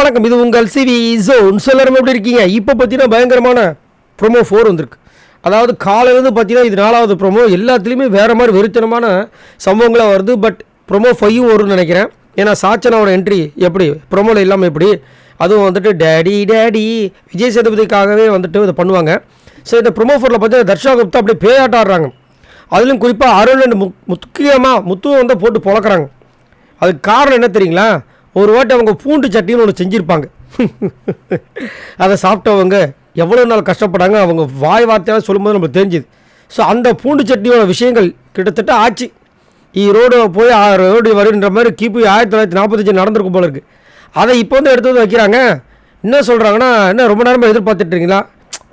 வணக்கம், இது உங்கள் சிவி ஜோன். எல்லாரும் எப்படி இருக்கீங்க? இப்போ பார்த்தீங்கன்னா பயங்கரமான ப்ரோமோ 4 வந்திருக்கு. அதாவது காலையிலேருந்து பார்த்தீங்கன்னா இது 4வது ப்ரோமோ. எல்லாத்துலேயுமே வேறு மாதிரி வெறித்தனமான சம்பவங்களாக வருது. பட் ப்ரோமோ 5 வரும்னு நினைக்கிறேன். ஏன்னா சாச்சனாவோட என்ட்ரி எப்படி ப்ரோமோவில் இல்லாமல் எப்படி, அதுவும் வந்துட்டு டேடி டேடி விஜய் சேதுபதிக்காகவே வந்துட்டு இதை பண்ணுவாங்க. ஸோ இந்த ப்ரோமோ 4ல் பார்த்தீங்கன்னா தர்ஷா குப்தா அப்படியே பேயாட்டம் ஆடுறாங்க. அதுலேயும் குறிப்பாக அருண் அண்ட் முக்கியமாக முத்துவை வந்து போட்டு பொழக்கிறாங்க. அதுக்கு காரணம் என்ன தெரியுங்களா? ஒரு வாட்டி அவங்க பூண்டு சட்டின்னு ஒன்று செஞ்சுருப்பாங்க. அதை சாப்பிட்டவங்க எவ்வளோ நாள் கஷ்டப்படாங்க அவங்க வாய் வார்த்தையாக சொல்லும்போது நம்மளுக்கு தெரிஞ்சுது. ஸோ அந்த பூண்டு சட்னியோட விஷயங்கள் கிட்டத்தட்ட ஆச்சு. ரோடு போய் ரோடு வருன்ற மாதிரி கிபி 1945 நடந்திருக்கும் போல இருக்குது. அதை இப்போ வந்து எடுத்து வந்து வைக்கிறாங்க. என்ன சொல்கிறாங்கன்னா, என்ன ரொம்ப நேரமாக எதிர்பார்த்துட்ருக்கீங்களா?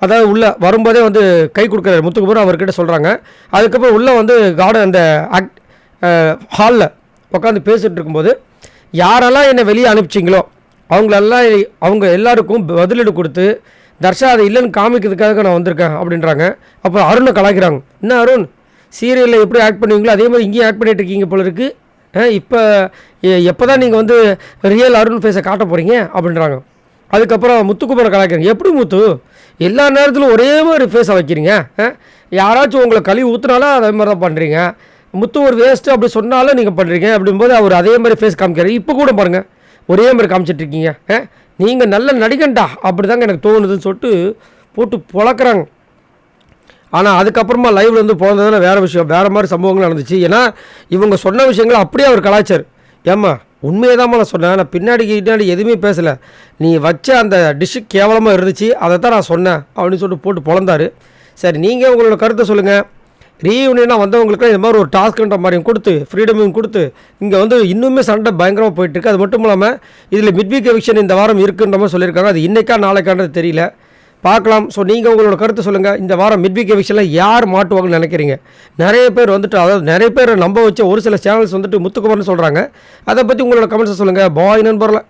அதாவது உள்ளே வரும்போதே வந்து கை கொடுக்குறாரு முத்துக்குப்புறம் அவர்கிட்ட சொல்கிறாங்க. அதுக்கப்புறம் உள்ளே வந்து கார்டன் அந்த ஹாலில் உட்காந்து பேசிகிட்டு இருக்கும்போது யாரெல்லாம் என்னை வெளியே அனுப்பிச்சிங்களோ அவங்க எல்லாருக்கும் பதிலீடு கொடுத்து தர்ஷா அதை இல்லைன்னு காமிக்கிறதுக்காக நான் வந்திருக்கேன் அப்படின்றாங்க. அப்புறம் அருணை கலாய்க்கிறாங்க. என்ன அருண், சீரியலில் எப்படி ஆக்ட் பண்ணுவீங்களோ அதே மாதிரி இங்கேயும் ஆக்ட் பண்ணிட்டு இருக்கீங்க போல இருக்குது. இப்போ எப்போ தான் நீங்கள் வந்து ரியல் அருண் ஃபேஸை காட்ட போகிறீங்க அப்படின்றாங்க. அதுக்கப்புறம் முத்துக்குமரை கலாய்க்கிறாங்க. எப்படி முத்து எல்லா நேரத்திலும் ஒரே மாதிரி ஃபேஸை வைக்கிறீங்க? யாராச்சும் உங்களை கழுவி ஊற்றுனாலும் அதே மாதிரி தான் பண்ணுறீங்க. முத்து ஒரு வேஸ்ட்டு அப்படி சொன்னாலும் நீங்கள் பண்ணுறீங்க அப்படிங்கும்போது அவர் அதே மாதிரி ஃபேஸ் காமிக்கிறார். இப்போ கூட பாருங்கள் ஒரே மாதிரி காமிச்சிட்ருக்கீங்க. நீங்கள் நல்ல நடிகன்டா அப்படி தாங்க எனக்கு தோணுதுன்னு சொல்லிட்டு போட்டு பொழக்கிறாங்க. ஆனால் அதுக்கப்புறமா லைவில் வந்து போனதுனால வேறு விஷயம், வேறு மாதிரி சம்பவங்கள் நடந்துச்சு. ஏன்னா இவங்க சொன்ன விஷயங்களை அப்படியே அவர் கலாச்சார். ஏம்மா உண்மையை தான் நான் சொன்னேன், நான் பின்னாடி எதுவுமே பேசலை, நீ வச்ச அந்த டிஷ்ஷு கேவலமாக இருந்துச்சு, அதை தான் நான் சொன்னேன் அப்படின்னு சொல்லிட்டு போட்டு பொழந்தார். சரி, நீங்கள் உங்களோட கருத்தை சொல்லுங்கள். ரீயூனியனாக வந்தவங்களுக்கு இந்த மாதிரி ஒரு டாஸ்க்குன்ற மாதிரியும் கொடுத்து ஃப்ரீடமையும் கொடுத்து இங்கே வந்து இன்னுமே சண்டை பயங்கரமாக போயிட்டுருக்கு. அது மட்டும் இல்லாமல் இதில் மிட்வீக் எவிக்ஷன் இந்த வாரம் இருக்குன்ற மாதிரி சொல்லியிருக்காங்க. அது இன்றைக்கா நாளைக்கான்றது தெரியல, பார்க்கலாம். ஸோ நீங்கள் உங்களோட கருத்து சொல்லுங்கள். இந்த வாரம் மிட்வீக் எவிக்ஷனில் யார் மாட்டுவாங்கன்னு நினைக்கிறீங்க? நிறைய பேர் வந்துட்டு, அதாவது நிறைய பேர் நம்ப வச்ச ஒரு சில சேனல்ஸ் வந்துட்டு முத்துக்குமர்னு சொல்கிறாங்க. அதை பற்றி உங்களோட கமெண்ட்ஸை சொல்லுங்கள். பாய் நண்பர்ல.